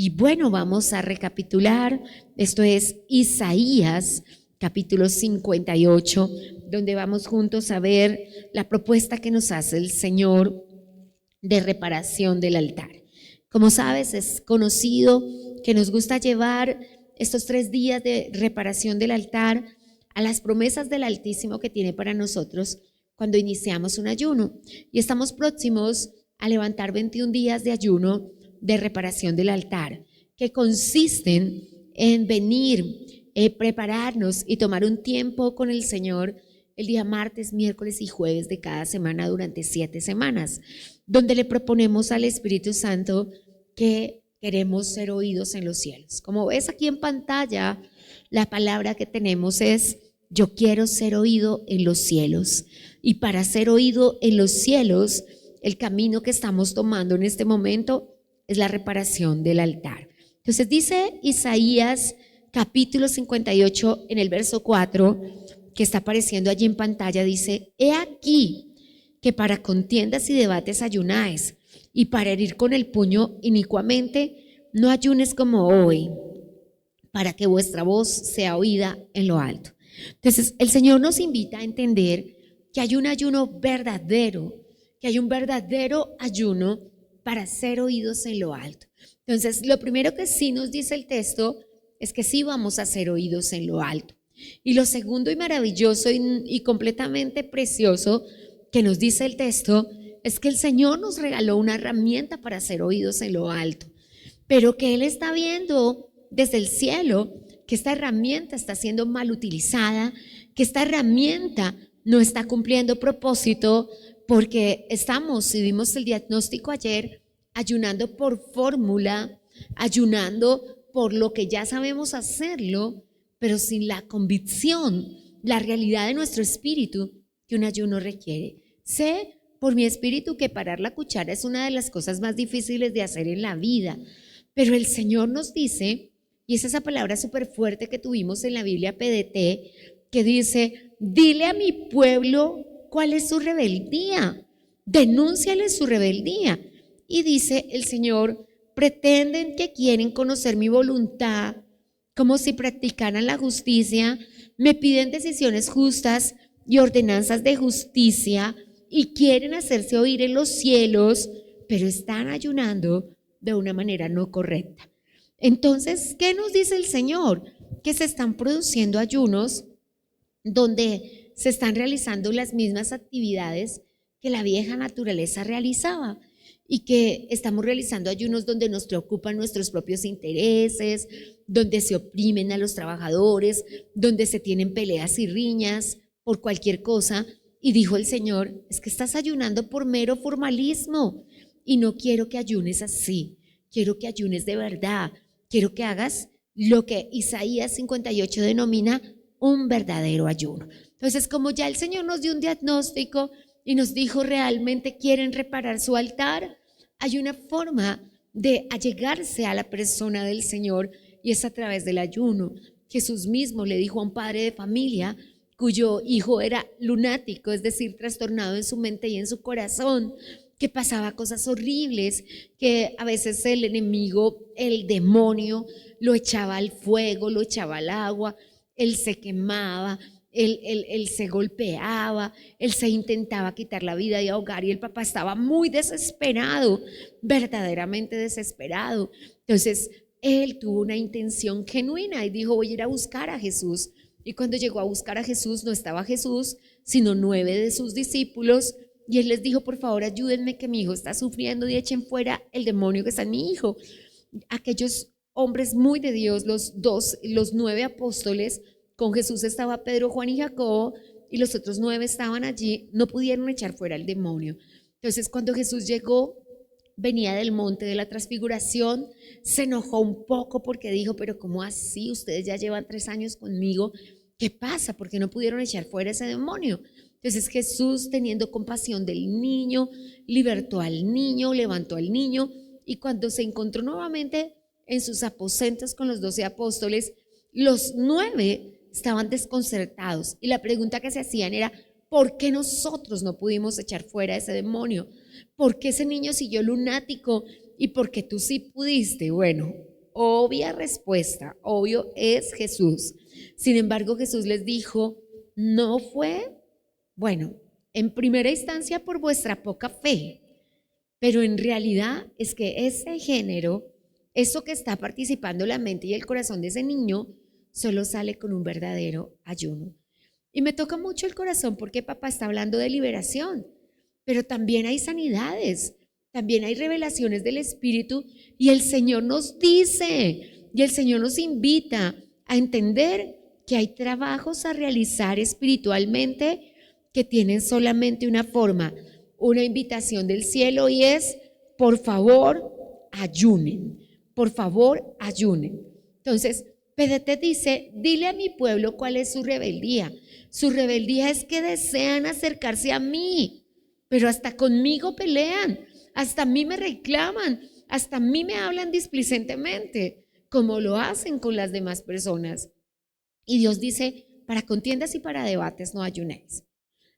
Y bueno, vamos a recapitular. Esto es Isaías, capítulo 58, donde vamos juntos a ver la propuesta que nos hace el Señor de reparación del altar. Como sabes, es conocido que nos gusta llevar estos 3 días de reparación del altar a las promesas del Altísimo que tiene para nosotros cuando iniciamos un ayuno. Y estamos próximos a levantar 21 días de ayuno de reparación del altar, que consisten en venir, prepararnos y tomar un tiempo con el Señor el día martes, miércoles y jueves de cada semana durante 7 semanas, donde le proponemos al Espíritu Santo que queremos ser oídos en los cielos. Como ves aquí en pantalla, la palabra que tenemos es: yo quiero ser oído en los cielos. Y para ser oído en los cielos, el camino que estamos tomando en este momento es la reparación del altar. Entonces dice Isaías capítulo 58 en el verso 4, que está apareciendo allí en pantalla, dice: he aquí que para contiendas y debates ayunáis, y para herir con el puño inicuamente no ayunes como hoy, para que vuestra voz sea oída en lo alto. Entonces el Señor nos invita a entender que hay un ayuno verdadero, que hay un verdadero ayuno para ser oídos en lo alto. Entonces lo primero que sí nos dice el texto es que sí vamos a ser oídos en lo alto. Y lo segundo y maravilloso y completamente precioso que nos dice el texto es que el Señor nos regaló una herramienta para ser oídos en lo alto, pero que Él está viendo desde el cielo que esta herramienta está siendo mal utilizada, que esta herramienta no está cumpliendo propósito, porque estamos, si vimos el diagnóstico ayer, ayunando por fórmula, ayunando por lo que ya sabemos hacerlo, pero sin la convicción, la realidad de nuestro espíritu que un ayuno requiere. Sé por mi espíritu que parar la cuchara es una de las cosas más difíciles de hacer en la vida, pero el Señor nos dice, y es esa palabra súper fuerte que tuvimos en la Biblia PDT, que dice: dile a mi pueblo cuál es su rebeldía, denúnciale su rebeldía. Y dice el Señor: pretenden que quieren conocer mi voluntad como si practicaran la justicia, me piden decisiones justas y ordenanzas de justicia y quieren hacerse oír en los cielos, pero están ayunando de una manera no correcta. Entonces, ¿qué nos dice el Señor? Que se están produciendo ayunos donde se están realizando las mismas actividades que la vieja naturaleza realizaba, y que estamos realizando ayunos donde nos preocupan nuestros propios intereses, donde se oprimen a los trabajadores, donde se tienen peleas y riñas por cualquier cosa. Y dijo el Señor: es que estás ayunando por mero formalismo y no quiero que ayunes así, quiero que ayunes de verdad, quiero que hagas lo que Isaías 58 denomina un verdadero ayuno. Entonces, como ya el Señor nos dio un diagnóstico y nos dijo realmente quieren reparar su altar, hay una forma de allegarse a la persona del Señor, y es a través del ayuno. Jesús mismo le dijo a un padre de familia cuyo hijo era lunático, es decir, trastornado en su mente y en su corazón, que pasaba cosas horribles, que a veces el enemigo, el demonio, lo echaba al fuego, lo echaba al agua, él se quemaba, él se golpeaba, él se intentaba quitar la vida y ahogar, y el papá estaba muy desesperado, verdaderamente desesperado. Entonces él tuvo una intención genuina y dijo: voy a ir a buscar a Jesús. Y cuando llegó a buscar a Jesús, no estaba Jesús, sino 9 de sus discípulos, y él les dijo: por favor, ayúdenme, que mi hijo está sufriendo y echen fuera el demonio que está en mi hijo. Aquellos hombres muy de Dios, los 9 apóstoles, con Jesús estaba Pedro, Juan y Jacobo, y los otros 9 estaban allí, no pudieron echar fuera el demonio. Entonces, cuando Jesús llegó, venía del monte de la transfiguración, se enojó un poco porque dijo: pero ¿cómo así? Ustedes ya llevan 3 años conmigo, ¿qué pasa? ¿Por qué no pudieron echar fuera ese demonio? Entonces Jesús, teniendo compasión del niño, libertó al niño, levantó al niño, y cuando se encontró nuevamente en sus aposentos con los 12 apóstoles, los 9 estaban desconcertados, y la pregunta que se hacían era: ¿por qué nosotros no pudimos echar fuera ese demonio? ¿Por qué ese niño siguió lunático y porque tú sí pudiste. Bueno, obvia respuesta, obvio es Jesús. Sin embargo, Jesús les dijo, no fue, bueno, en primera instancia por vuestra poca fe, pero en realidad es que ese género, eso que está participando la mente y el corazón de ese niño, solo sale con un verdadero ayuno. Y me toca mucho el corazón porque papá está hablando de liberación, pero también hay sanidades, también hay revelaciones del Espíritu y el Señor nos dice y el Señor nos invita a entender que hay trabajos a realizar espiritualmente que tienen solamente una forma, una invitación del cielo, y es, por favor, ayunen, por favor, ayunen. Entonces, PDT dice, dile a mi pueblo cuál es su rebeldía. Su rebeldía es que desean acercarse a mí, pero hasta conmigo pelean, hasta a mí me reclaman, hasta a mí me hablan displicentemente, como lo hacen con las demás personas. Y Dios dice, para contiendas y para debates no ayunéis.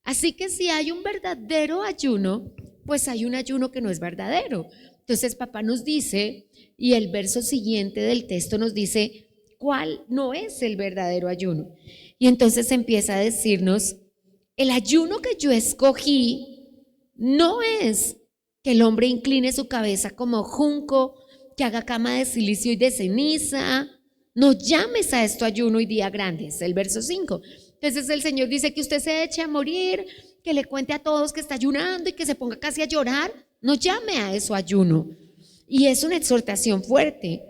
Así que si hay un verdadero ayuno, pues hay un ayuno que no es verdadero. Entonces papá nos dice, y el verso siguiente del texto nos dice, ¿cuál no es el verdadero ayuno? Y entonces empieza a decirnos, el ayuno que yo escogí no es que el hombre incline su cabeza como junco, que haga cama de silicio y de ceniza. No llames a esto ayuno y día grande, es el verso 5. Entonces el Señor dice que usted se eche a morir, que le cuente a todos que está ayunando y que se ponga casi a llorar. No llame a eso ayuno. Y es una exhortación fuerte.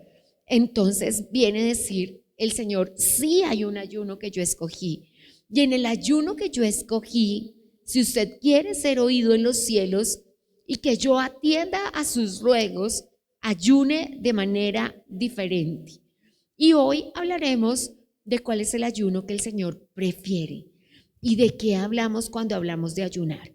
Entonces viene a decir el Señor, sí hay un ayuno que yo escogí. Y en el ayuno que yo escogí, si usted quiere ser oído en los cielos y que yo atienda a sus ruegos, ayune de manera diferente. Y hoy hablaremos de cuál es el ayuno que el Señor prefiere y de qué hablamos cuando hablamos de ayunar.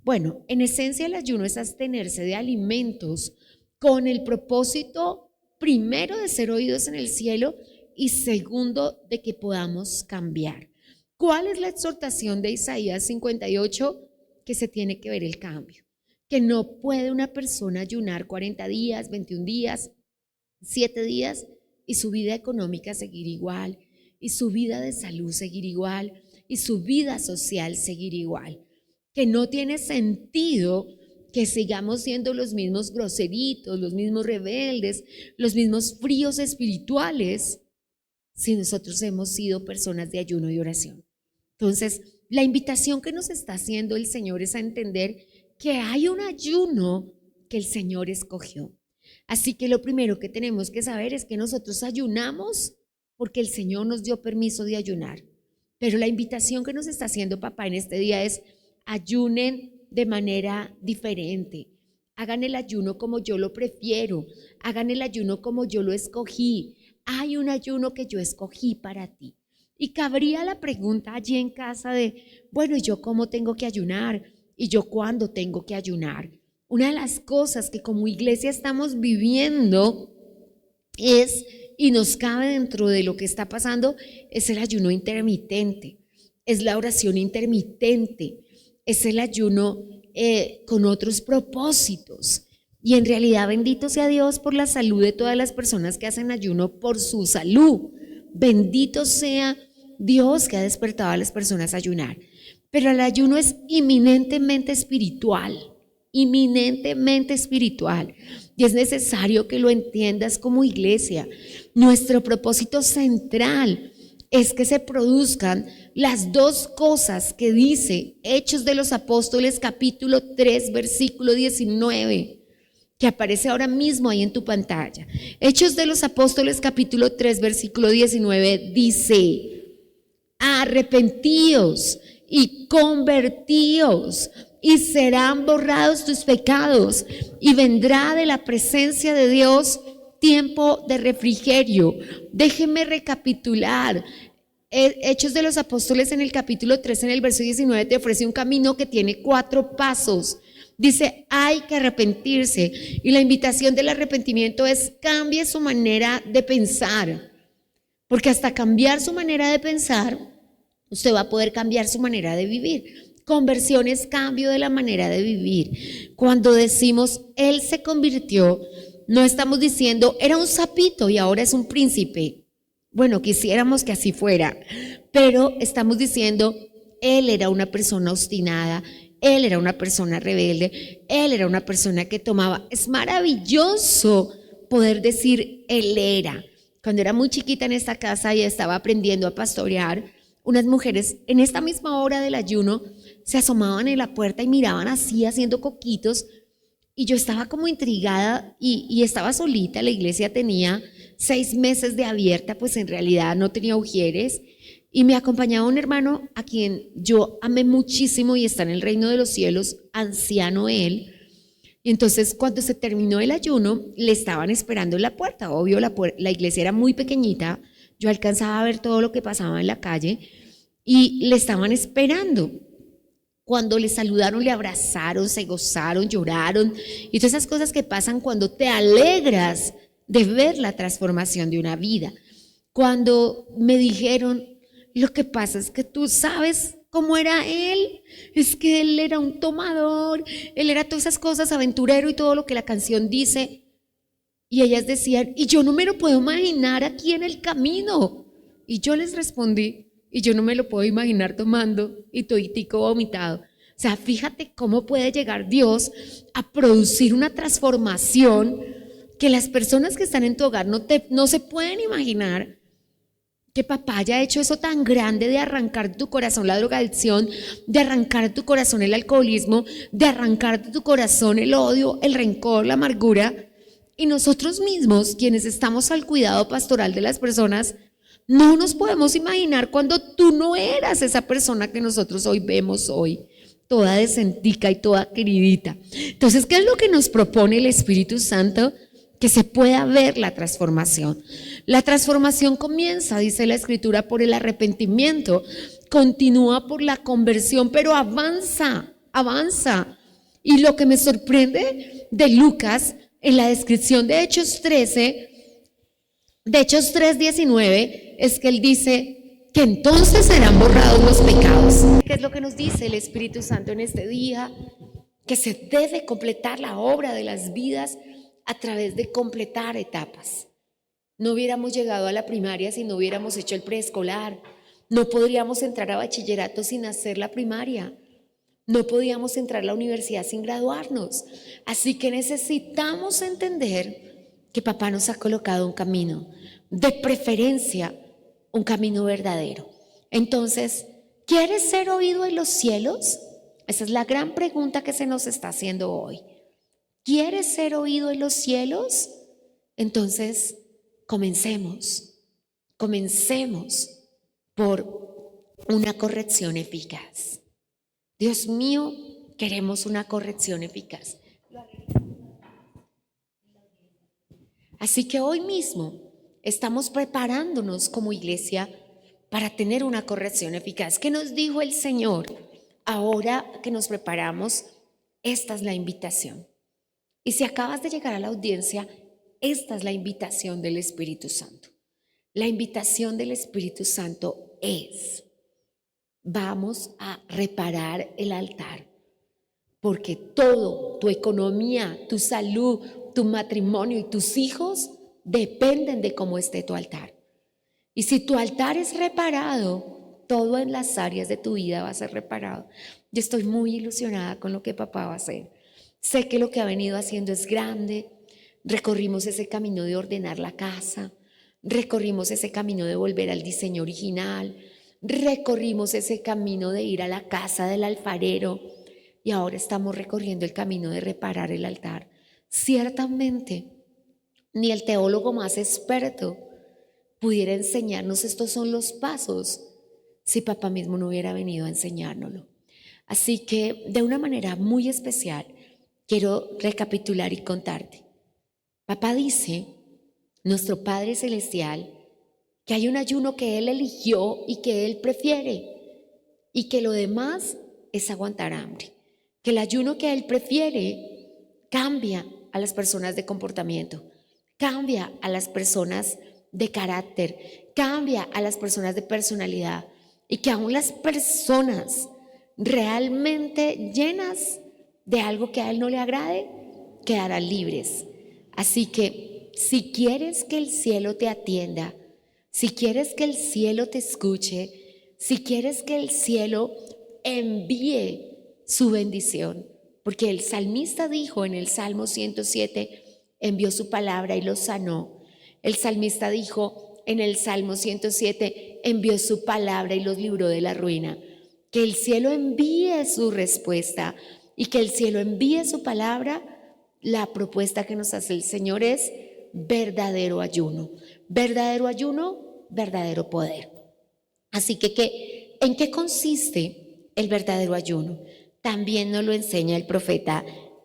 Bueno, en esencia el ayuno es abstenerse de alimentos con el propósito primero de ser oídos en el cielo y segundo de que podamos cambiar. ¿Cuál es la exhortación de Isaías 58? Que se tiene que ver el cambio, que no puede una persona ayunar 40 días, 21 días, 7 días y su vida económica seguir igual, y su vida de salud seguir igual, y su vida social seguir igual. Que no tiene sentido que sigamos siendo los mismos groseritos, los mismos rebeldes, los mismos fríos espirituales, si nosotros hemos sido personas de ayuno y oración. Entonces, la invitación que nos está haciendo el Señor es a entender que hay un ayuno que el Señor escogió. Así que lo primero que tenemos que saber es que nosotros ayunamos porque el Señor nos dio permiso de ayunar. Pero la invitación que nos está haciendo papá en este día es ayunen de manera diferente. Hagan el ayuno como yo lo prefiero. Hagan el ayuno como yo lo escogí. Hay un ayuno que yo escogí para ti. Y cabría la pregunta allí en casa de, bueno, ¿y yo cómo tengo que ayunar? ¿Y yo cuándo tengo que ayunar? Una de las cosas que como iglesia estamos viviendo es, y nos cabe dentro de lo que está pasando, es el ayuno intermitente, es la oración intermitente, es el ayuno con otros propósitos. Y en realidad bendito sea Dios por la salud de todas las personas que hacen ayuno por su salud. Bendito sea Dios que ha despertado a las personas a ayunar. Pero el ayuno es inminentemente espiritual, inminentemente espiritual. Y es necesario que lo entiendas como iglesia. Nuestro propósito central es que se produzcan las dos cosas que dice Hechos de los Apóstoles capítulo 3 versículo 19, que aparece ahora mismo ahí en tu pantalla. Hechos de los Apóstoles capítulo 3 versículo 19 dice: arrepentíos y convertíos y serán borrados tus pecados y vendrá de la presencia de Dios tiempo de refrigerio. Déjeme recapitular. Hechos de los Apóstoles en el capítulo 3 en el verso 19 te ofrece un camino que tiene 4 pasos. Dice, hay que arrepentirse, y la invitación del arrepentimiento es cambie su manera de pensar, porque hasta cambiar su manera de pensar, usted va a poder cambiar su manera de vivir. Conversión es cambio de la manera de vivir. Cuando decimos, Él se convirtió, No estamos diciendo, era un sapito y ahora es un príncipe. Bueno, quisiéramos que así fuera, pero estamos diciendo, él era una persona obstinada, él era una persona rebelde, él era una persona que tomaba. Es maravilloso poder decir él era. Cuando era muy chiquita en esta casa y estaba aprendiendo a pastorear, unas mujeres en esta misma hora del ayuno se asomaban en la puerta y miraban así haciendo coquitos, y yo estaba como intrigada y estaba solita. La iglesia tenía 6 meses de abierta, pues en realidad no tenía ujieres, y me acompañaba un hermano a quien yo amé muchísimo y está en el reino de los cielos, anciano él. Y entonces cuando se terminó el ayuno, le estaban esperando en la puerta. Obvio, la iglesia era muy pequeñita, yo alcanzaba a ver todo lo que pasaba en la calle y le estaban esperando. Cuando le saludaron, le abrazaron, se gozaron, lloraron y todas esas cosas que pasan cuando te alegras de ver la transformación de una vida. Cuando me dijeron, lo que pasa es que tú sabes cómo era él, es que él era un tomador, él era todas esas cosas, aventurero y todo lo que la canción dice. Y ellas decían, y yo no me lo puedo imaginar aquí en el camino. Y yo les respondí, y yo no me lo puedo imaginar tomando y toditico vomitado. O sea, fíjate cómo puede llegar Dios a producir una transformación que las personas que están en tu hogar no se pueden imaginar. Que papá haya hecho eso tan grande de arrancar de tu corazón la drogadicción, de arrancar de tu corazón el alcoholismo, de arrancar de tu corazón el odio, el rencor, la amargura. Y nosotros mismos, quienes estamos al cuidado pastoral de las personas, no nos podemos imaginar cuando tú no eras esa persona que nosotros hoy vemos hoy, toda decentica y toda queridita. Entonces, ¿qué es lo que nos propone el Espíritu Santo? Que se pueda ver la transformación. La transformación comienza, dice la Escritura, por el arrepentimiento, continúa por la conversión, pero avanza. Y lo que me sorprende de Lucas, en la descripción de Hechos 3:19, es que él dice que entonces serán borrados los pecados. ¿Qué es lo que nos dice el Espíritu Santo en este día? Que se debe completar la obra de las vidas a través de completar etapas. No hubiéramos llegado a la primaria si no hubiéramos hecho el preescolar. No podríamos entrar a bachillerato sin hacer la primaria. No podíamos entrar a la universidad sin graduarnos. Así que necesitamos entender que papá nos ha colocado un camino, de preferencia un camino verdadero. Entonces, ¿quieres ser oído en los cielos? Esa es la gran pregunta que se nos está haciendo hoy. ¿Quieres ser oído en los cielos? Entonces, comencemos por una corrección eficaz. Dios mío, queremos una corrección eficaz. Así que hoy mismo estamos preparándonos como iglesia para tener una corrección eficaz. ¿Qué nos dijo el Señor? Ahora que nos preparamos, esta es la invitación. Y si acabas de llegar a la audiencia, esta es la invitación del Espíritu Santo. La invitación del Espíritu Santo es: vamos a reparar el altar, porque todo, tu economía, tu salud, tu matrimonio y tus hijos dependen de cómo esté tu altar. Y si tu altar es reparado, todo en las áreas de tu vida va a ser reparado. Yo estoy muy ilusionada con lo que papá va a hacer. Sé que lo que ha venido haciendo es grande. Recorrimos ese camino de ordenar la casa, recorrimos ese camino de volver al diseño original, recorrimos ese camino de ir a la casa del alfarero y ahora estamos recorriendo el camino de reparar el altar. Ciertamente, ni el teólogo más experto pudiera enseñarnos estos son los pasos si papá mismo no hubiera venido a enseñárnoslo. Así que de una manera muy especial quiero recapitular y contarte. Papá dice, nuestro Padre Celestial, que hay un ayuno que Él eligió y que Él prefiere y que lo demás es aguantar hambre. Que el ayuno que Él prefiere cambia a las personas de comportamiento, cambia a las personas de carácter, cambia a las personas de personalidad y que aún las personas realmente llenas de algo que a Él no le agrade quedarán libres. Así que si quieres que el cielo te atienda, si quieres que el cielo te escuche, si quieres que el cielo envíe su bendición, porque el salmista dijo en el Salmo 107, envió su palabra y los sanó. El salmista dijo en el Salmo 107, envió su palabra y los libró de la ruina. Que el cielo envíe su respuesta y que el cielo envíe su palabra. La propuesta que nos hace el Señor es verdadero ayuno, verdadero poder. Así que, ¿en qué consiste el verdadero ayuno? También nos lo enseña el profeta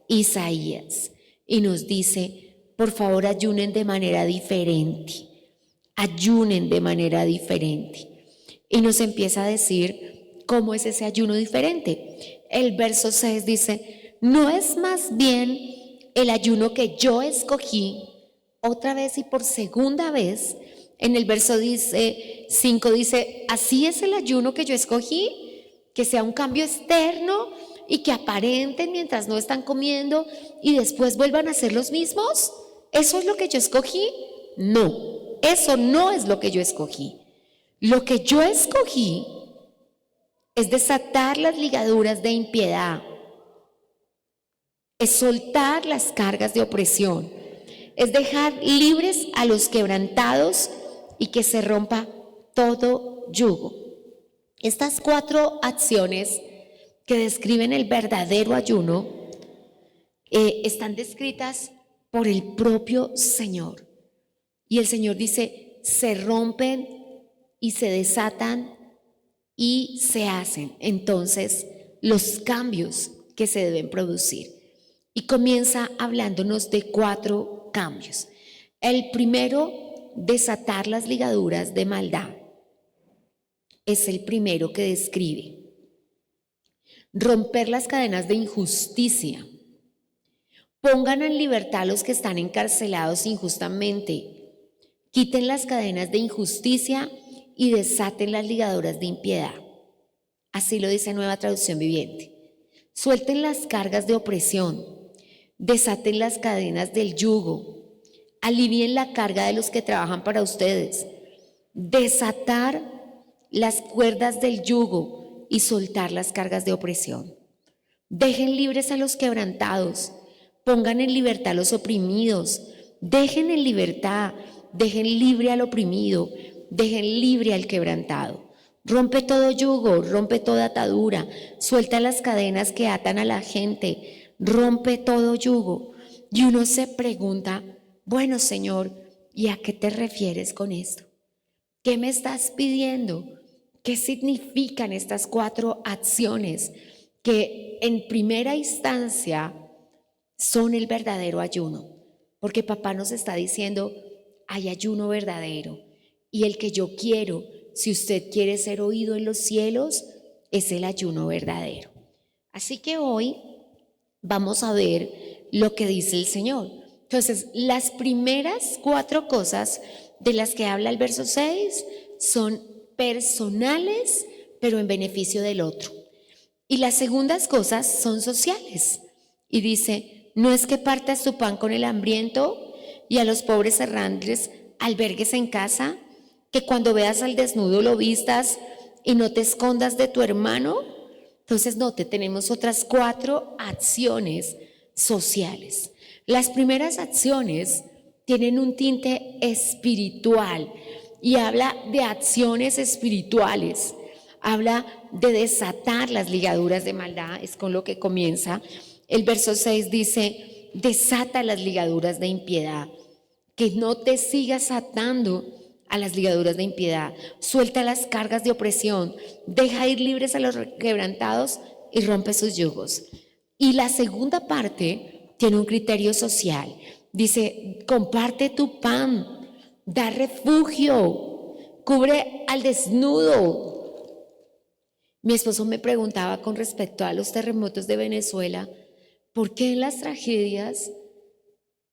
Isaías y nos dice, por favor, ayunen de manera diferente, ayunen de manera diferente. Y nos empieza a decir cómo es ese ayuno diferente. El verso 6 dice, no es más bien el ayuno que yo escogí, otra vez y por segunda vez. En el verso 5 dice, así es el ayuno que yo escogí, que sea un cambio externo y que aparenten mientras no están comiendo y después vuelvan a ser los mismos. ¿Eso es lo que yo escogí? No, eso no es lo que yo escogí. Lo que yo escogí es desatar las ligaduras de impiedad, es soltar las cargas de opresión, es dejar libres a los quebrantados y que se rompa todo yugo. Estas 4 acciones que describen el verdadero ayuno están descritas por el propio Señor. Y el Señor dice, se rompen y se desatan y se hacen entonces los cambios que se deben producir. Y comienza hablándonos de 4 cambios. El primero, desatar las ligaduras de maldad. Es el primero que describe. Romper las cadenas de injusticia. Pongan en libertad a los que están encarcelados injustamente. Quiten las cadenas de injusticia y desaten las ligaduras de impiedad. Así lo dice Nueva Traducción Viviente. Suelten las cargas de opresión. Desaten las cadenas del yugo. Alivien la carga de los que trabajan para ustedes. Desatar las cuerdas del yugo y soltar las cargas de opresión. Dejen libres a los quebrantados. Pongan en libertad a los oprimidos. Dejen en libertad. Dejen libre al oprimido. Dejen libre al quebrantado. Rompe todo yugo, rompe toda atadura. Suelta las cadenas que atan a la gente. Rompe todo yugo. Y uno se pregunta, bueno, Señor, ¿y a qué te refieres con esto? ¿Qué me estás pidiendo? ¿Qué significan estas 4 acciones que en primera instancia son el verdadero ayuno? Porque papá nos está diciendo, hay ayuno verdadero. Y el que yo quiero, si usted quiere ser oído en los cielos, es el ayuno verdadero. Así que hoy vamos a ver lo que dice el Señor. Entonces, las primeras 4 cosas de las que habla el verso 6 son personales, pero en beneficio del otro. Y las segundas cosas son sociales. Y dice, no es que partas tu pan con el hambriento y a los pobres errantes albergues en casa, que cuando veas al desnudo lo vistas y no te escondas de tu hermano. Entonces, note, tenemos otras 4 acciones sociales. Las primeras acciones tienen un tinte espiritual y habla de acciones espirituales. Habla de desatar las ligaduras de maldad, es con lo que comienza. El verso 6 dice, desata las ligaduras de impiedad, que no te sigas atando a las ligaduras de impiedad. Suelta las cargas de opresión, deja ir libres a los quebrantados y rompe sus yugos. Y la segunda parte tiene un criterio social. Dice, comparte tu pan, da refugio, cubre al desnudo. Mi esposo me preguntaba con respecto a los terremotos de Venezuela, ¿por qué en las tragedias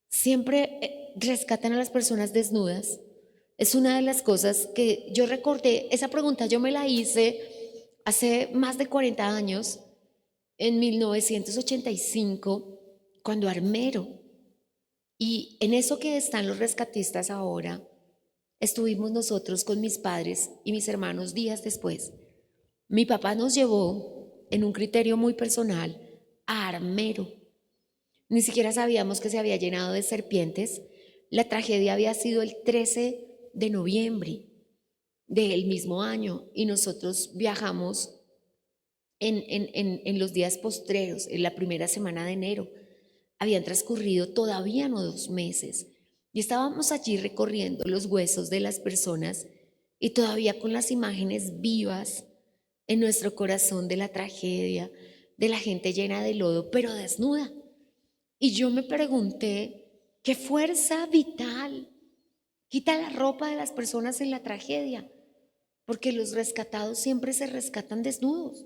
siempre rescatan a las personas desnudas? Es una de las cosas que yo recordé, esa pregunta yo me la hice hace más de 40 años, en 1985, cuando Armero Y en eso que están los rescatistas ahora, estuvimos nosotros con mis padres y mis hermanos días después. Mi papá nos llevó, en un criterio muy personal, a Armero. Ni siquiera sabíamos que se había llenado de serpientes. La tragedia había sido el 13 de noviembre del mismo año y nosotros viajamos en los días postreros, en la primera semana de enero. Habían transcurrido todavía no 2 meses y estábamos allí recorriendo los huesos de las personas y todavía con las imágenes vivas en nuestro corazón de la tragedia, de la gente llena de lodo, pero desnuda. Y yo me pregunté, ¿qué fuerza vital quita la ropa de las personas en la tragedia? Porque los rescatados siempre se rescatan desnudos.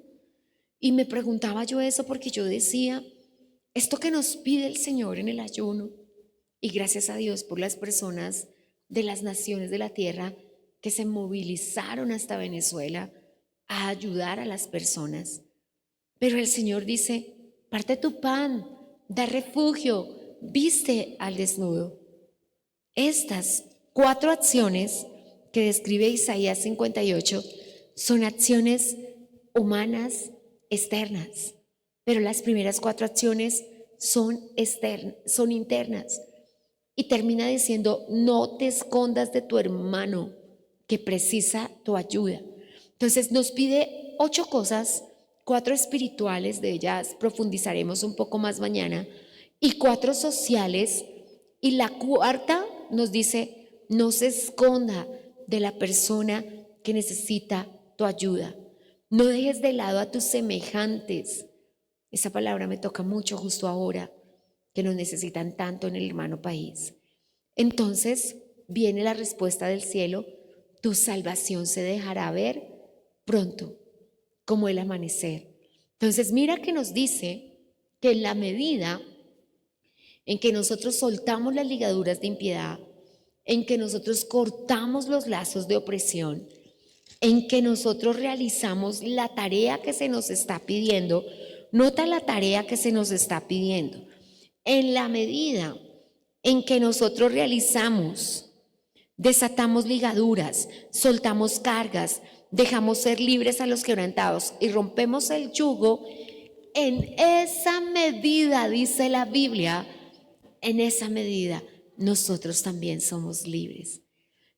Y me preguntaba yo eso porque yo decía, esto que nos pide el Señor en el ayuno, y gracias a Dios por las personas de las naciones de la tierra que se movilizaron hasta Venezuela a ayudar a las personas. Pero el Señor dice, parte tu pan, da refugio, viste al desnudo. Estas 4 acciones que describe Isaías 58 son acciones humanas externas, pero las primeras 4 acciones son internas. Y termina diciendo, no te escondas de tu hermano que precisa tu ayuda. Entonces nos pide 8 cosas, 4 espirituales, de ellas profundizaremos un poco más mañana, y 4 sociales, y la cuarta nos dice, no se esconda de la persona que necesita tu ayuda. No dejes de lado a tus semejantes. Esa palabra me toca mucho justo ahora, que nos necesitan tanto en el hermano país. Entonces viene la respuesta del cielo, tu salvación se dejará ver pronto, como el amanecer. Entonces mira que nos dice que en la medida en que nosotros soltamos las ligaduras de impiedad, en que nosotros cortamos los lazos de opresión, en que nosotros realizamos la tarea que se nos está pidiendo, nota la tarea que se nos está pidiendo. En la medida en que nosotros realizamos, desatamos ligaduras, soltamos cargas, dejamos ser libres a los quebrantados y rompemos el yugo, en esa medida, dice la Biblia, en esa medida nosotros también somos libres.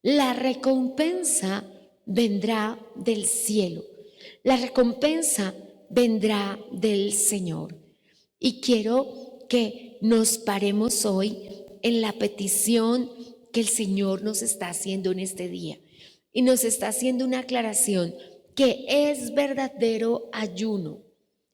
La recompensa vendrá del cielo. La recompensa vendrá del Señor. Y quiero que nos paremos hoy en la petición que el Señor nos está haciendo en este día. Y nos está haciendo una aclaración que es verdadero ayuno.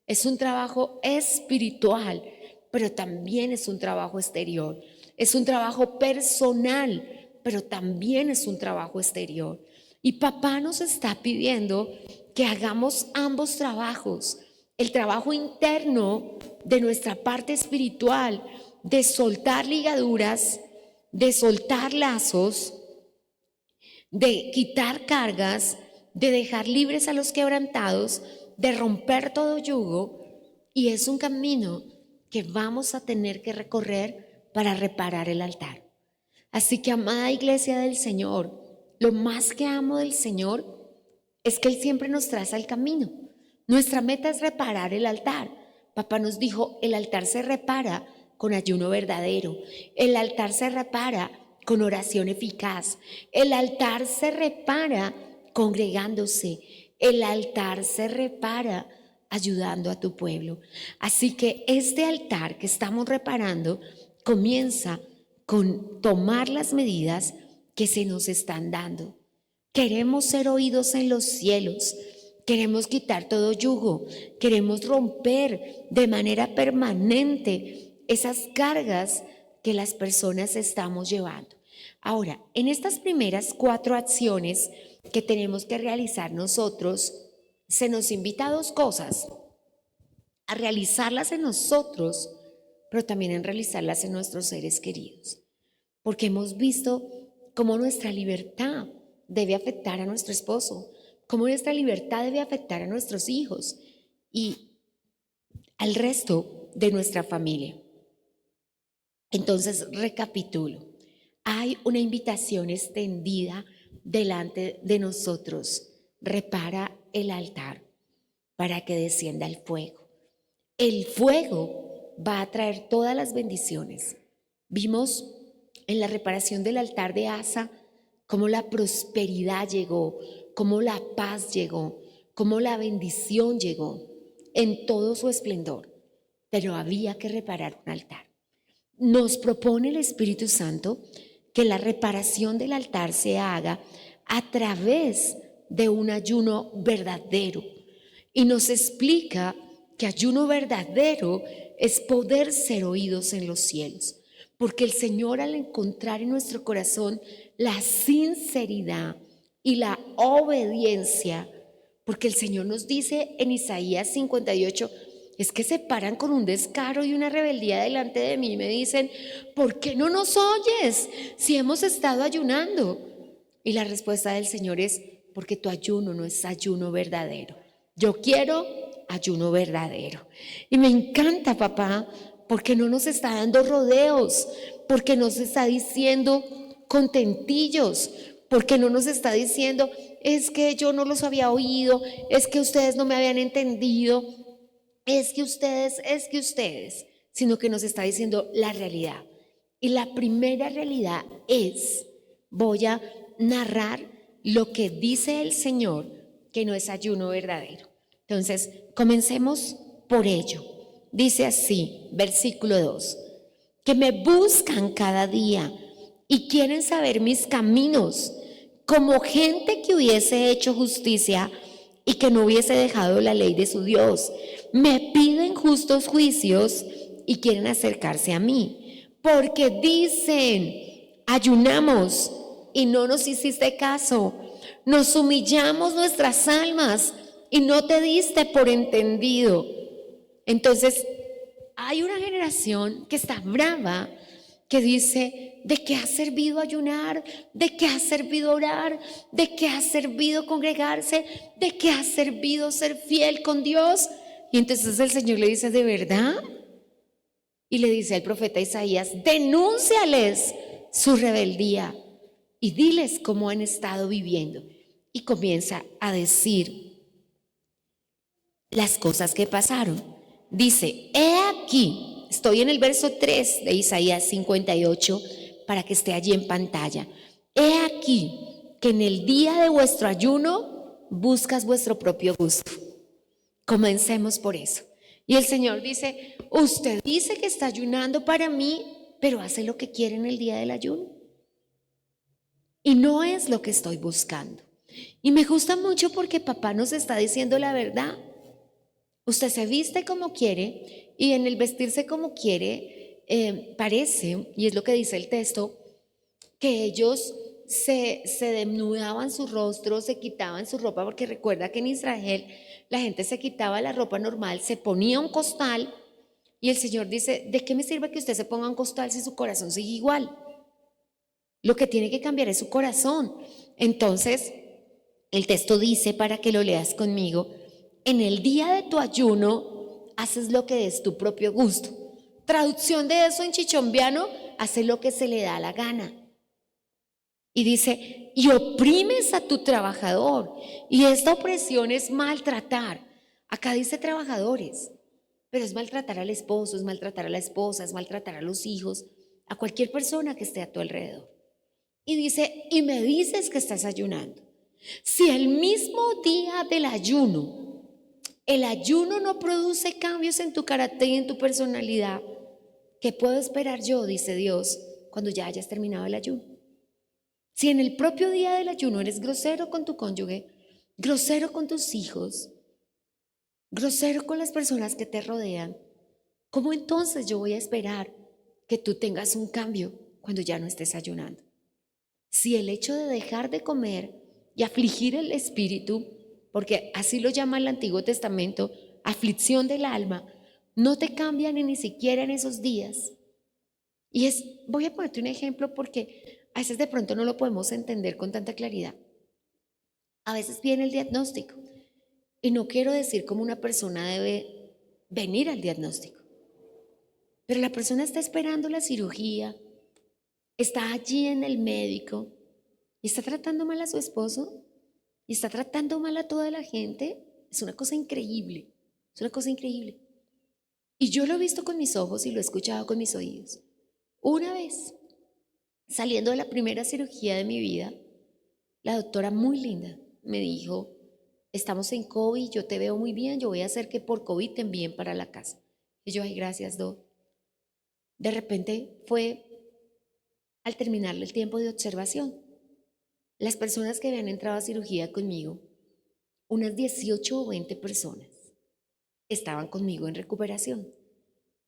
Es un trabajo espiritual, pero también es un trabajo exterior. Es un trabajo personal, pero también es un trabajo exterior. Y papá nos está pidiendo que hagamos ambos trabajos. El trabajo interno de nuestra parte espiritual, de soltar ligaduras, de soltar lazos, de quitar cargas, de dejar libres a los quebrantados, de romper todo yugo. Y es un camino que vamos a tener que recorrer para reparar el altar. Así que, amada iglesia del Señor, lo más que amo del Señor es que Él siempre nos traza el camino. Nuestra meta es reparar el altar. Papá nos dijo, el altar se repara con ayuno verdadero. El altar se repara con oración eficaz. El altar se repara congregándose. El altar se repara ayudando a tu pueblo. Así que este altar que estamos reparando comienza con tomar las medidas que se nos están dando. Queremos ser oídos en los cielos. Queremos quitar todo yugo. Queremos romper de manera permanente esas cargas que las personas estamos llevando. Ahora, en estas primeras 4 acciones que tenemos que realizar nosotros, se nos invita a 2 cosas: a realizarlas en nosotros, pero también en realizarlas en nuestros seres queridos. Porque hemos visto cómo nuestra libertad debe afectar a nuestro esposo, cómo nuestra libertad debe afectar a nuestros hijos y al resto de nuestra familia. Entonces, recapitulo. Hay una invitación extendida delante de nosotros. Repara el altar para que descienda el fuego. El fuego va a traer todas las bendiciones. Vimos en la reparación del altar de Asa cómo la prosperidad llegó, cómo la paz llegó, cómo la bendición llegó en todo su esplendor. Pero había que reparar un altar. Nos propone el Espíritu Santo que la reparación del altar se haga a través de un ayuno verdadero. Y nos explica que ayuno verdadero es poder ser oídos en los cielos. Porque el Señor, al encontrar en nuestro corazón la sinceridad y la obediencia, porque el Señor nos dice en Isaías 58, es que se paran con un descaro y una rebeldía delante de mí y me dicen, ¿por qué no nos oyes si hemos estado ayunando? Y la respuesta del Señor es, porque tu ayuno no es ayuno verdadero. Yo quiero ayuno verdadero. Y me encanta, papá, porque no nos está dando rodeos, porque nos está diciendo contentillos, porque no nos está diciendo, es que yo no los había oído, es que ustedes no me habían entendido, es que ustedes, sino que nos está diciendo la realidad. Y la primera realidad es, voy a narrar lo que dice el Señor, que no es ayuno verdadero. Entonces, comencemos por ello. Dice así, versículo 2, que me buscan cada día y quieren saber mis caminos, como gente que hubiese hecho justicia y que no hubiese dejado la ley de su Dios. Me piden justos juicios y quieren acercarse a mí, porque dicen, ayunamos y no nos hiciste caso, nos humillamos nuestras almas y no te diste por entendido. Entonces, hay una generación que está brava, que dice, ¿de qué ha servido ayunar? ¿De qué ha servido orar? ¿De qué ha servido congregarse? ¿De qué ha servido ser fiel con Dios? Y entonces el Señor le dice, ¿de verdad? Y le dice al profeta Isaías, denúnciales su rebeldía y diles cómo han estado viviendo. Y comienza a decir las cosas que pasaron. Dice, he aquí, estoy en el verso 3 de Isaías 58, para que esté allí en pantalla. He aquí que en el día de vuestro ayuno buscas vuestro propio gusto. Comencemos por eso. Y el Señor dice, usted dice que está ayunando para mí, pero hace lo que quiere en el día del ayuno. Y no es lo que estoy buscando. Y me gusta mucho porque papá nos está diciendo la verdad. Usted se viste como quiere y en el vestirse como quiere parece, y es lo que dice el texto, que ellos se desnudaban su rostro, se quitaban su ropa, porque recuerda que en Israel la gente se quitaba la ropa normal, se ponía un costal y el Señor dice, ¿de qué me sirve que usted se ponga un costal si su corazón sigue igual? Lo que tiene que cambiar es su corazón. Entonces, el texto dice, para que lo leas conmigo, en el día de tu ayuno haces lo que es tu propio gusto. Traducción de eso en chichombiano, hace lo que se le da la gana. Y dice, y oprimes a tu trabajador. Y esta opresión es maltratar. Acá dice trabajadores, pero es maltratar al esposo, es maltratar a la esposa, es maltratar a los hijos, a cualquier persona que esté a tu alrededor. Y dice, y me dices que estás ayunando. Si el mismo día del ayuno, el ayuno no produce cambios en tu carácter y en tu personalidad, ¿qué puedo esperar yo, dice Dios, cuando ya hayas terminado el ayuno? Si en el propio día del ayuno eres grosero con tu cónyuge, grosero con tus hijos, grosero con las personas que te rodean, ¿cómo entonces yo voy a esperar que tú tengas un cambio cuando ya no estés ayunando? Si el hecho de dejar de comer y afligir el espíritu, porque así lo llama el Antiguo Testamento, aflicción del alma, no te cambian ni siquiera en esos días. Y voy a ponerte un ejemplo porque a veces de pronto no lo podemos entender con tanta claridad. A veces viene el diagnóstico y no quiero decir cómo una persona debe venir al diagnóstico, pero la persona está esperando la cirugía, está allí en el médico y está tratando mal a su esposo y está tratando mal a toda la gente. Es una cosa increíble, es una cosa increíble. Y yo lo he visto con mis ojos y lo he escuchado con mis oídos. Una vez, saliendo de la primera cirugía de mi vida, la doctora muy linda me dijo: estamos en COVID, yo te veo muy bien, yo voy a hacer que por COVID te envíen para la casa. Y yo: ay, gracias, doc. De repente fue al terminar el tiempo de observación. Las personas que habían entrado a cirugía conmigo, unas 18 o 20 personas, estaban conmigo en recuperación.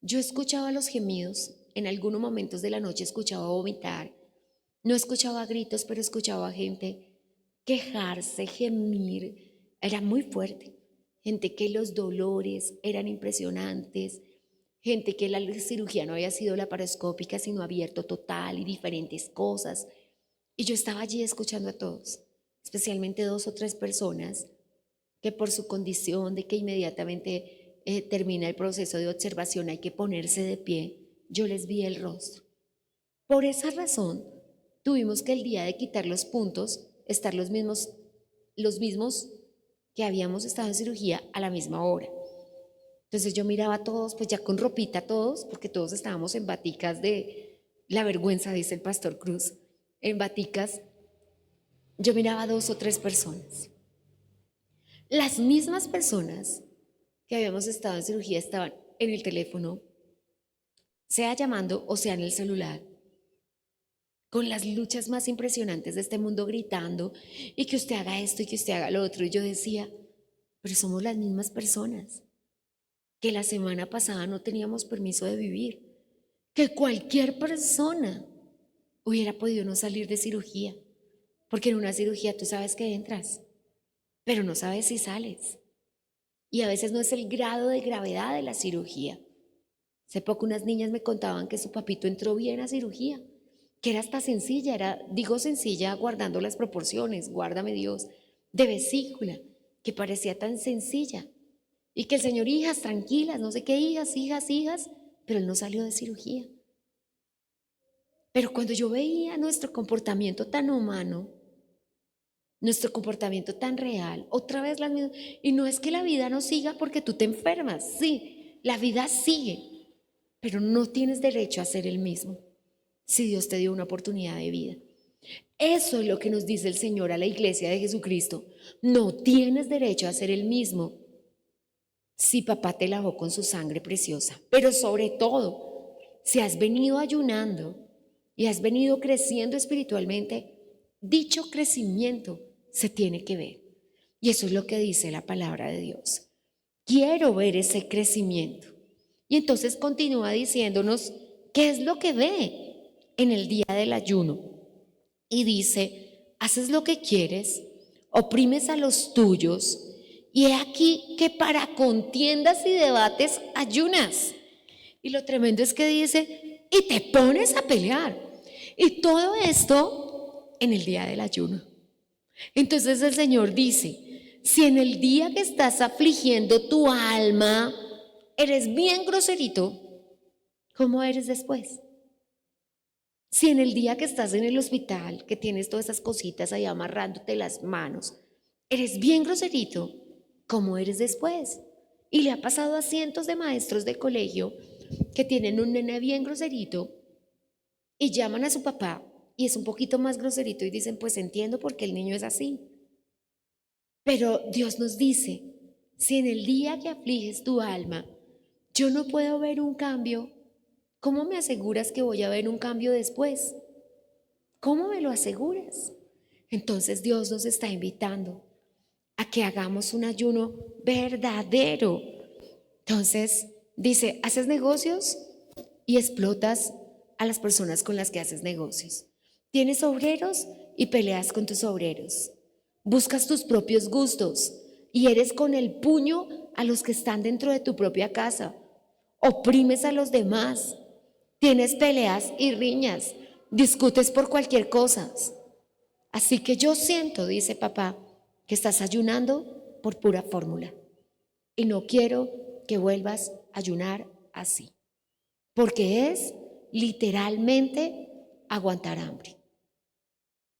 Yo escuchaba los gemidos, en algunos momentos de la noche escuchaba vomitar, no escuchaba gritos, pero escuchaba gente quejarse, gemir, era muy fuerte. Gente que los dolores eran impresionantes, gente que la cirugía no había sido laparoscópica, sino abierto total y diferentes cosas. Y yo estaba allí escuchando a todos, especialmente 2 o 3 personas que por su condición de que inmediatamente termina el proceso de observación hay que ponerse de pie, yo les vi el rostro. Por esa razón, tuvimos que el día de quitar los puntos, estar los mismos que habíamos estado en cirugía a la misma hora. Entonces yo miraba a todos, pues ya con ropita todos, porque todos estábamos en baticas de la vergüenza, dice el pastor Cruz, en baticas. Yo miraba a 2 o 3 personas. Las mismas personas que habíamos estado en cirugía estaban en el teléfono, sea llamando o sea en el celular, con las luchas más impresionantes de este mundo gritando, y que usted haga esto y que usted haga lo otro. Y yo decía: pero somos las mismas personas que la semana pasada no teníamos permiso de vivir, que cualquier persona hubiera podido no salir de cirugía, porque en una cirugía tú sabes que entras, pero no sabes si sales. Y a veces no es el grado de gravedad de la cirugía. Hace poco unas niñas me contaban que su papito entró bien a cirugía, que era hasta sencilla, digo sencilla guardando las proporciones, guárdame Dios, de vesícula, que parecía tan sencilla. Y que el Señor: hijas, tranquilas, no sé qué, hijas, pero él no salió de cirugía. Pero cuando yo veía nuestro comportamiento tan humano, nuestro comportamiento tan real, otra vez las mismas, y no es que la vida no siga porque tú te enfermas, sí, la vida sigue, pero no tienes derecho a ser el mismo si Dios te dio una oportunidad de vida. Eso es lo que nos dice el Señor a la iglesia de Jesucristo: no tienes derecho a ser el mismo si papá te lavó con su sangre preciosa, pero sobre todo, si has venido ayunando y has venido creciendo espiritualmente, dicho crecimiento se tiene que ver. Y eso es lo que dice la palabra de Dios. Quiero ver ese crecimiento. Y entonces continúa diciéndonos qué es lo que ve en el día del ayuno. Y dice: haces lo que quieres, oprimes a los tuyos, y he aquí que para contiendas y debates ayunas. Y lo tremendo es que dice: y te pones a pelear. Y todo esto en el día del ayuno. Entonces el Señor dice: si en el día que estás afligiendo tu alma eres bien groserito, ¿cómo eres después? Si en el día que estás en el hospital, que tienes todas esas cositas ahí amarrándote las manos, eres bien groserito, ¿cómo eres después? Y le ha pasado a cientos de maestros de colegio que tienen un nene bien groserito y llaman a su papá y es un poquito más groserito y dicen: pues entiendo por qué el niño es así. Pero Dios nos dice: si en el día que afliges tu alma yo no puedo ver un cambio, ¿cómo me aseguras que voy a ver un cambio después? ¿Cómo me lo aseguras? Entonces Dios nos está invitando a que hagamos un ayuno verdadero. Entonces dice: haces negocios y explotas a las personas con las que haces negocios. Tienes obreros y peleas con tus obreros. Buscas tus propios gustos y eres con el puño a los que están dentro de tu propia casa. Oprimes a los demás. Tienes peleas y riñas. Discutes por cualquier cosa. Así que yo siento, dice papá, que estás ayunando por pura fórmula. Y no quiero que vuelvas a ayunar así. porque es literalmente aguantar hambre.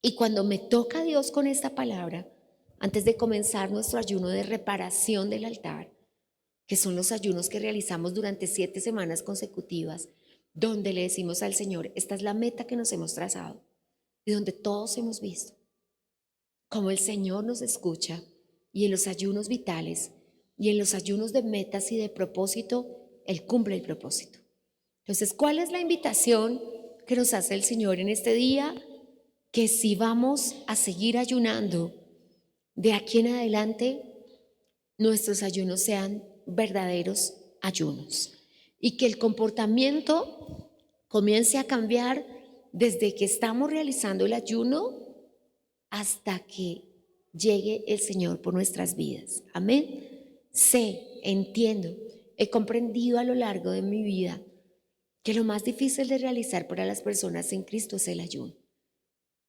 Y cuando me toca Dios con esta palabra, antes de comenzar nuestro ayuno de reparación del altar, que son los ayunos que realizamos durante 7 semanas consecutivas, donde le decimos al Señor, esta es la meta que nos hemos trazado y donde todos hemos visto cómo el Señor nos escucha, y en los ayunos vitales y en los ayunos de metas y de propósito, Él cumple el propósito. Entonces, ¿cuál es la invitación que nos hace el Señor en este día? Que si vamos a seguir ayunando, de aquí en adelante, nuestros ayunos sean verdaderos ayunos y que el comportamiento comience a cambiar desde que estamos realizando el ayuno hasta que llegue el Señor por nuestras vidas. Amén. Sé, entiendo, he comprendido a lo largo de mi vida que lo más difícil de realizar para las personas en Cristo es el ayuno.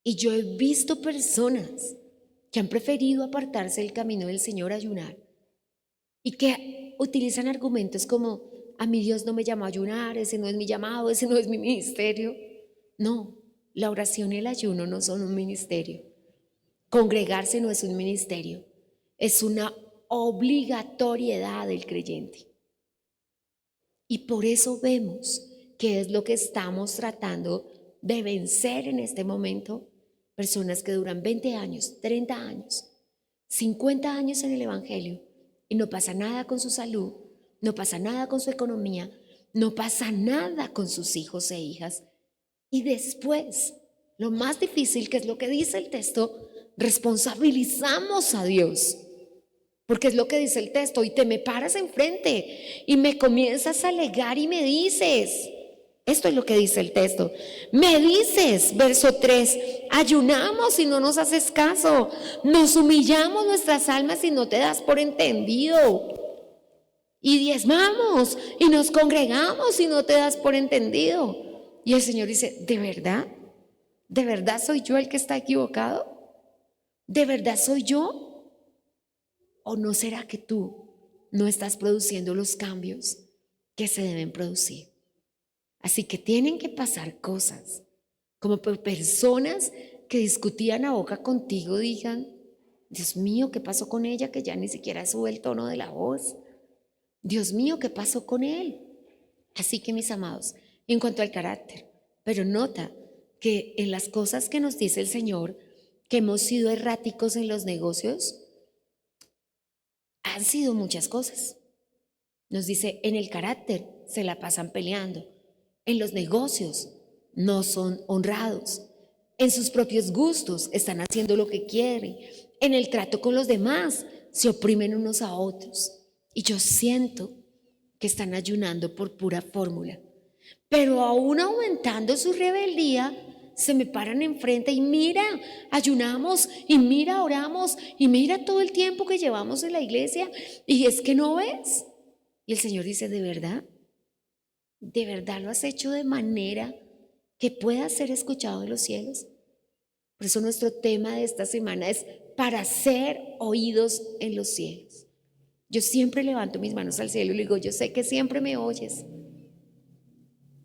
Y yo he visto personas que han preferido apartarse del camino del Señor a ayunar y que utilizan argumentos como, a mi Dios no me llamó a ayunar, ese no es mi llamado, ese no es mi ministerio. No, la oración y el ayuno no son un ministerio. Congregarse no es un ministerio, es una obligatoriedad del creyente. Y por eso vemos que es lo que estamos tratando de vencer en este momento. Personas que duran 20 años, 30 años, 50 años en el Evangelio y no pasa nada con su salud, no pasa nada con su economía, no pasa nada con sus hijos e hijas. Y después, lo más difícil, que es lo que dice el texto, responsabilizamos a Dios. Porque es lo que dice el texto, y te me paras enfrente y me comienzas a alegar y me dices, esto es lo que dice el texto, me dices, verso 3, ayunamos y no nos haces caso, nos humillamos nuestras almas y no te das por entendido, y diezmamos y nos congregamos y no te das por entendido. Y el Señor dice, ¿de verdad? ¿De verdad soy yo el que está equivocado? ¿De verdad soy yo? ¿O no será que tú no estás produciendo los cambios que se deben producir? Así que tienen que pasar cosas, como personas que discutían a boca contigo digan, Dios mío, ¿qué pasó con ella? Que ya ni siquiera sube el tono de la voz. Dios mío, ¿qué pasó con él? Así que, mis amados, en cuanto al carácter, pero nota que en las cosas que nos dice el Señor, que hemos sido erráticos en los negocios, han sido muchas cosas. Nos dice, en el carácter se la pasan peleando, en los negocios no son honrados, en sus propios gustos están haciendo lo que quieren, en el trato con los demás se oprimen unos a otros. Y yo siento que están ayunando por pura fórmula, pero aún aumentando su rebeldía, se me paran enfrente y mira, ayunamos y mira, oramos y mira todo el tiempo que llevamos en la iglesia y es que no ves. Y el Señor dice, ¿de verdad? ¿De verdad lo has hecho de manera que pueda ser escuchado en los cielos? Por eso nuestro tema de esta semana es para ser oídos en los cielos. Yo siempre levanto mis manos al cielo y le digo, yo sé que siempre me oyes,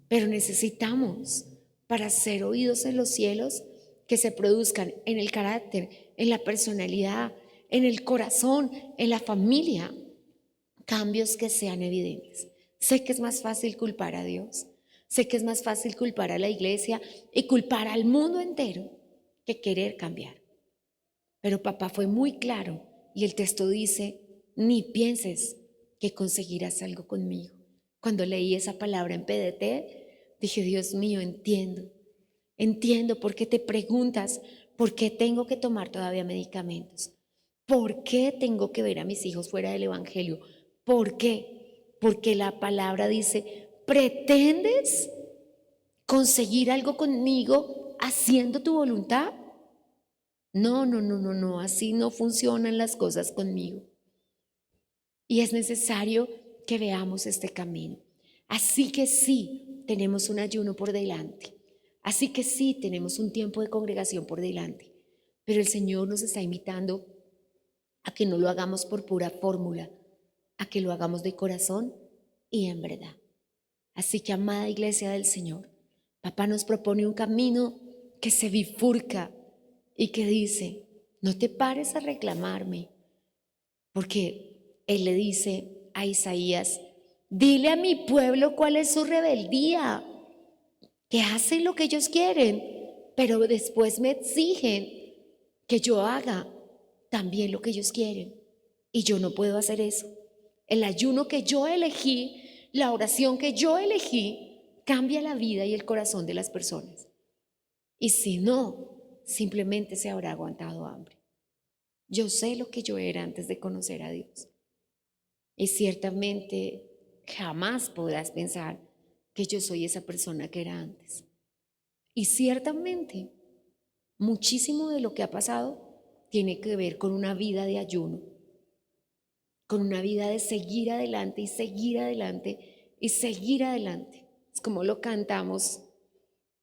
pero necesitamos, para ser oídos en los cielos, que se produzcan en el carácter, en la personalidad, en el corazón, en la familia, cambios que sean evidentes. Sé que es más fácil culpar a Dios, sé que es más fácil culpar a la iglesia y culpar al mundo entero que querer cambiar. Pero papá fue muy claro y el texto dice, ni pienses que conseguirás algo conmigo. Cuando leí esa palabra en PDT, dije, Dios mío, entiendo por qué te preguntas, por qué tengo que tomar todavía medicamentos, por qué tengo que ver a mis hijos fuera del evangelio, ¿por qué? Porque la palabra dice, ¿pretendes conseguir algo conmigo haciendo tu voluntad? No, así no funcionan las cosas conmigo. Y es necesario que veamos este camino. Así que sí, tenemos un ayuno por delante. Así que sí, tenemos un tiempo de congregación por delante. Pero el Señor nos está invitando a que no lo hagamos por pura fórmula, a que lo hagamos de corazón y en verdad. Así que, amada iglesia del Señor, papá nos propone un camino que se bifurca y que dice, no te pares a reclamarme, porque él le dice a Isaías, dile a mi pueblo cuál es su rebeldía, que hacen lo que ellos quieren, pero después me exigen que yo haga también lo que ellos quieren. Y yo no puedo hacer eso. El ayuno que yo elegí, la oración que yo elegí, cambia la vida y el corazón de las personas. Y si no, simplemente se habrá aguantado hambre. Yo sé lo que yo era antes de conocer a Dios. Y ciertamente jamás podrás pensar que yo soy esa persona que era antes. Y ciertamente muchísimo de lo que ha pasado tiene que ver con una vida de ayuno, con una vida de seguir adelante y seguir adelante y seguir adelante. Es como lo cantamos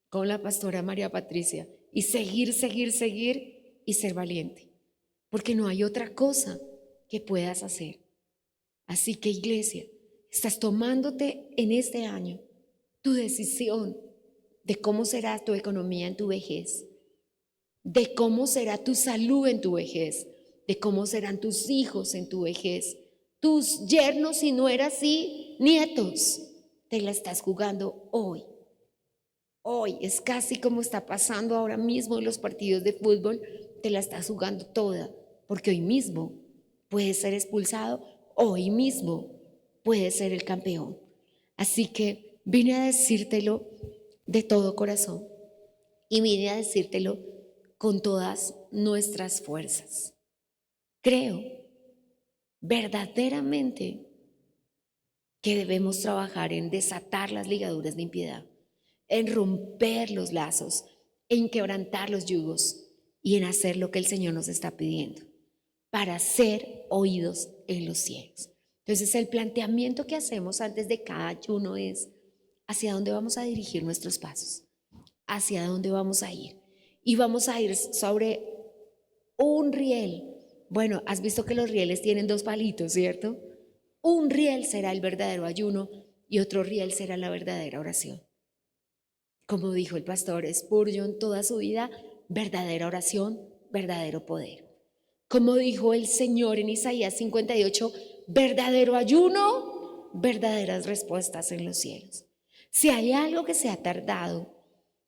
con la pastora María Patricia. Y seguir, seguir, seguir y ser valiente. Porque no hay otra cosa que puedas hacer. Así que, iglesia, estás tomándote en este año tu decisión de cómo será tu economía en tu vejez, de cómo será tu salud en tu vejez, de cómo serán tus hijos en tu vejez, tus yernos y nueras y nietos. Te la estás jugando hoy. Hoy es casi como está pasando ahora mismo en los partidos de fútbol, te la estás jugando toda, porque hoy mismo puedes ser expulsado, hoy mismo puedes ser el campeón. Así que vine a decírtelo de todo corazón y vine a decírtelo con todas nuestras fuerzas. Creo verdaderamente que debemos trabajar en desatar las ligaduras de impiedad, en romper los lazos, en quebrantar los yugos y en hacer lo que el Señor nos está pidiendo para ser oídos en los cielos. Entonces, el planteamiento que hacemos antes de cada ayuno es hacia dónde vamos a dirigir nuestros pasos, hacia dónde vamos a ir. Y vamos a ir sobre un riel. Bueno, has visto que los rieles tienen dos palitos, ¿cierto? Un riel será el verdadero ayuno y otro riel será la verdadera oración. Como dijo el pastor Spurgeon toda su vida, verdadera oración, verdadero poder. Como dijo el Señor en Isaías 58, verdadero ayuno, verdaderas respuestas en los cielos. Si hay algo que se ha tardado,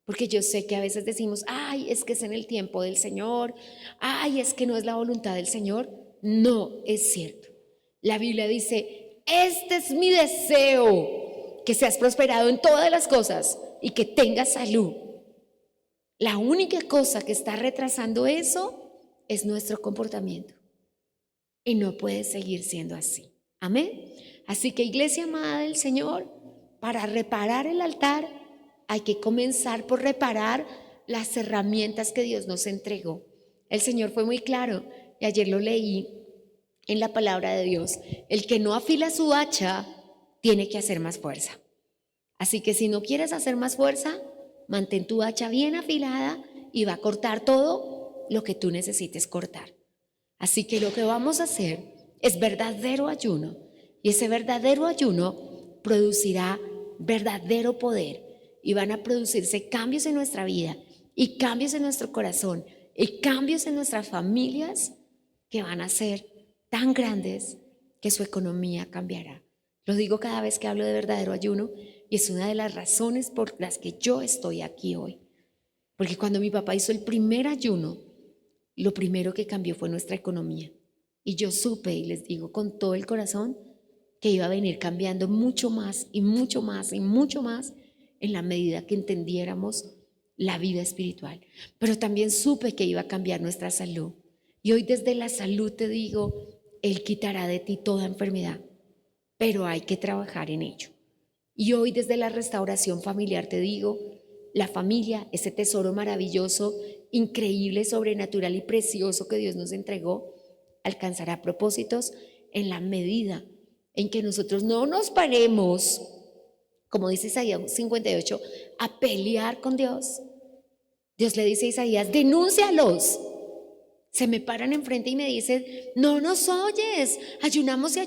porque yo sé que a veces decimos, ay, es que es en el tiempo del Señor, ay, es que no es la voluntad del Señor. No es cierto. La Biblia dice, este es mi deseo, que seas prosperado en todas las cosas y que tengas salud. La única cosa que está retrasando eso es nuestro comportamiento. Y no puede seguir siendo así. Amén. Así que, iglesia amada del Señor, para reparar el altar hay que comenzar por reparar las herramientas que Dios nos entregó. El Señor fue muy claro y ayer lo leí en la palabra de Dios. El que no afila su hacha tiene que hacer más fuerza. Así que si no quieres hacer más fuerza, mantén tu hacha bien afilada y va a cortar todo lo que tú necesites cortar. Así que lo que vamos a hacer es verdadero ayuno y ese verdadero ayuno producirá verdadero poder y van a producirse cambios en nuestra vida y cambios en nuestro corazón y cambios en nuestras familias que van a ser tan grandes que su economía cambiará. Lo digo cada vez que hablo de verdadero ayuno y es una de las razones por las que yo estoy aquí hoy. Porque cuando mi papá hizo el primer ayuno, lo primero que cambió fue nuestra economía. Y yo supe, y les digo con todo el corazón, que iba a venir cambiando mucho más y mucho más y mucho más en la medida que entendiéramos la vida espiritual. Pero también supe que iba a cambiar nuestra salud. Y hoy desde la salud te digo, Él quitará de ti toda enfermedad, pero hay que trabajar en ello. Y hoy desde la restauración familiar te digo, la familia, ese tesoro maravilloso, increíble, sobrenatural y precioso que Dios nos entregó, alcanzará propósitos en la medida en que nosotros no nos paremos, como dice Isaías 58, a pelear con Dios. Dios le dice a Isaías, denúncialos. Se me paran enfrente y me dicen, no nos oyes, ayunamos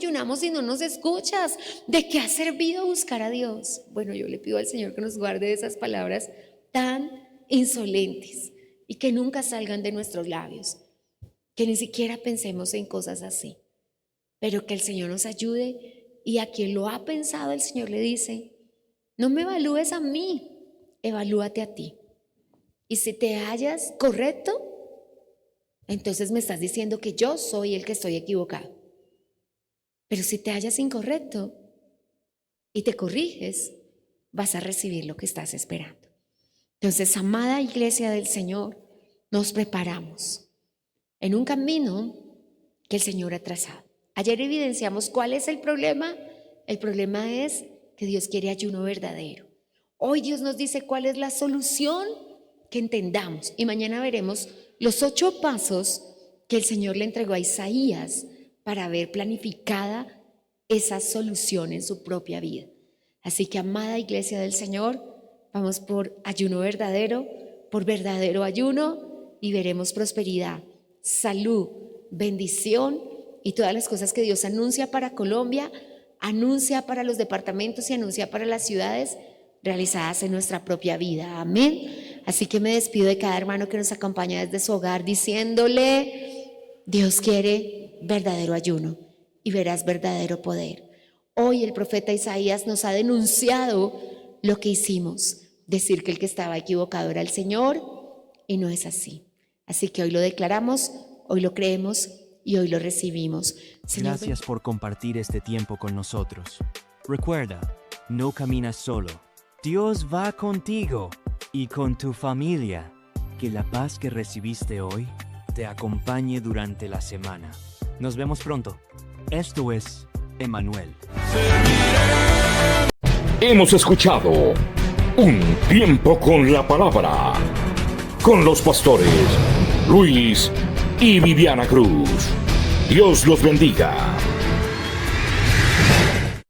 y no nos escuchas. ¿De qué ha servido buscar a Dios? Bueno, yo le pido al Señor que nos guarde de esas palabras tan insolentes y que nunca salgan de nuestros labios, que ni siquiera pensemos en cosas así, pero que el Señor nos ayude. Y a quien lo ha pensado, el Señor le dice, no me evalúes a mí, evalúate a ti. Y si te hallas correcto, entonces me estás diciendo que yo soy el que estoy equivocado. Pero si te hallas incorrecto y te corriges, vas a recibir lo que estás esperando. Entonces, amada iglesia del Señor, nos preparamos en un camino que el Señor ha trazado. Ayer evidenciamos cuál es el problema. El problema es que Dios quiere ayuno verdadero. Hoy Dios nos dice cuál es la solución, que entendamos. Y mañana veremos los 8 pasos que el Señor le entregó a Isaías para ver planificada esa solución en su propia vida. Así que, amada iglesia del Señor, vamos por ayuno verdadero, por verdadero ayuno, y veremos prosperidad, salud, bendición y todas las cosas que Dios anuncia para Colombia, anuncia para los departamentos y anuncia para las ciudades, realizadas en nuestra propia vida. Amén. Así que me despido de cada hermano que nos acompaña desde su hogar diciéndole, Dios quiere verdadero ayuno y verás verdadero poder. Hoy el profeta Isaías nos ha denunciado lo que hicimos, decir que el que estaba equivocado era el Señor, y no es así. Así que hoy lo declaramos, hoy lo creemos y hoy lo recibimos. Señor, gracias por compartir este tiempo con nosotros. Recuerda, no caminas solo. Dios va contigo y con tu familia. Que la paz que recibiste hoy te acompañe durante la semana. Nos vemos pronto. Esto es Emmanuel. Hemos escuchado Un Tiempo con la Palabra con los pastores Luis y Viviana Cruz. Dios los bendiga.